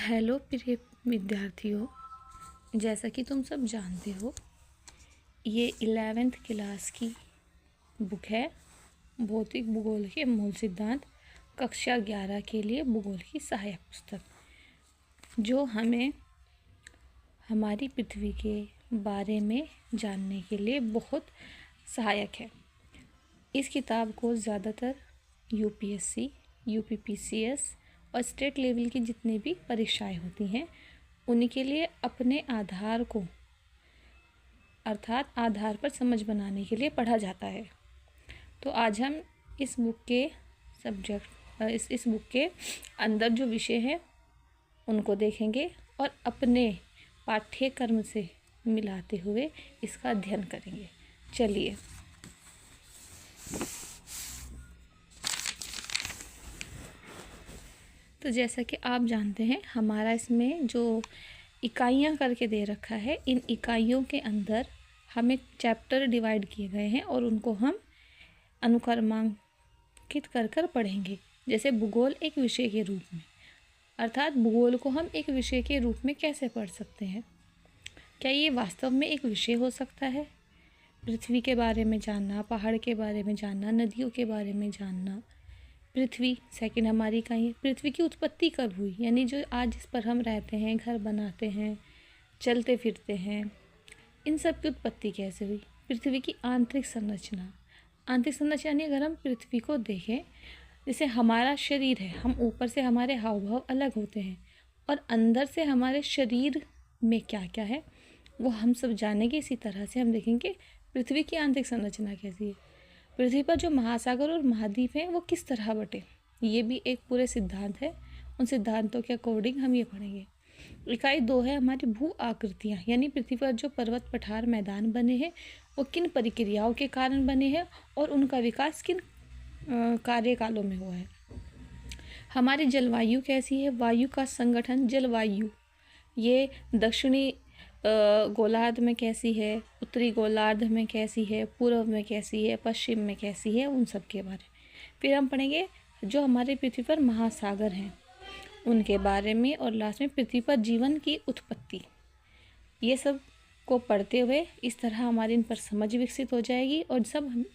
Hello प्रिय विद्यार्थियों, जैसा कि तुम सब जानते हो, ये 11th क्लास की बुक है। भौतिक भूगोल के मूल सिद्धांत, कक्षा 11 के लिए भूगोल की सहायक पुस्तक, जो हमें हमारी पृथ्वी के बारे में जानने के लिए बहुत सहायक है। इस किताब को ज़्यादातर यूपीएससी, यूपीपीसीएस और स्टेट लेवल की जितनी भी परीक्षाएं होती हैं उनके लिए अपने आधार को अर्थात आधार पर समझ बनाने के लिए पढ़ा जाता है। तो आज हम इस बुक के इस बुक के अंदर जो विषय है उनको देखेंगे और अपने पाठ्यक्रम से मिलाते हुए इसका अध्ययन करेंगे। चलिए, तो जैसा कि आप जानते हैं, हमारा इसमें जो इकाइयाँ करके दे रखा है, इन इकाइयों के अंदर हमें चैप्टर डिवाइड किए गए हैं और उनको हम अनुक्रमांकित कर पढ़ेंगे। जैसे भूगोल एक विषय के रूप में, अर्थात भूगोल को हम एक विषय के रूप में कैसे पढ़ सकते हैं। क्या ये वास्तव में एक विषय हो सकता है? पृथ्वी के बारे में जानना, पहाड़ के बारे में जानना, नदियों के बारे में जानना। पृथ्वी सेकंड हमारी इकाई है। पृथ्वी की उत्पत्ति कब हुई, यानी जो आज इस पर हम रहते हैं, घर बनाते हैं, चलते फिरते हैं, इन सब की उत्पत्ति कैसे हुई। पृथ्वी की आंतरिक संरचना यानी अगर हम पृथ्वी को देखें, जैसे हमारा शरीर है, हम ऊपर से हमारे हाव भाव अलग होते हैं और अंदर से हमारे शरीर में क्या क्या है वो हम सब जानेंगे। इसी तरह से हम देखेंगे पृथ्वी की आंतरिक संरचना कैसी है। पृथ्वी पर जो महासागर और महाद्वीप हैं वो किस तरह बटे, ये भी एक पूरे सिद्धांत है। उन सिद्धांतों के अकॉर्डिंग हम ये पढ़ेंगे। इकाई 2 है हमारी भू आकृतियाँ, यानी पृथ्वी पर जो पर्वत, पठार, मैदान बने हैं वो किन प्रक्रियाओं के कारण बने हैं और उनका विकास किन कार्यकालों में हुआ है। हमारी जलवायु कैसी है, वायु का संगठन, जलवायु ये दक्षिणी गोलार्ध में कैसी है, उत्तरी गोलार्ध में कैसी है, पूर्व में कैसी है, पश्चिम में कैसी है, उन सब के बारे में। फिर हम पढ़ेंगे जो हमारे पृथ्वी पर महासागर हैं उनके बारे में, और लास्ट में पृथ्वी पर जीवन की उत्पत्ति। ये सब को पढ़ते हुए इस तरह हमारी इन पर समझ विकसित हो जाएगी और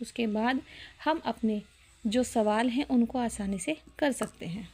उसके बाद हम अपने जो सवाल हैं उनको आसानी से कर सकते हैं।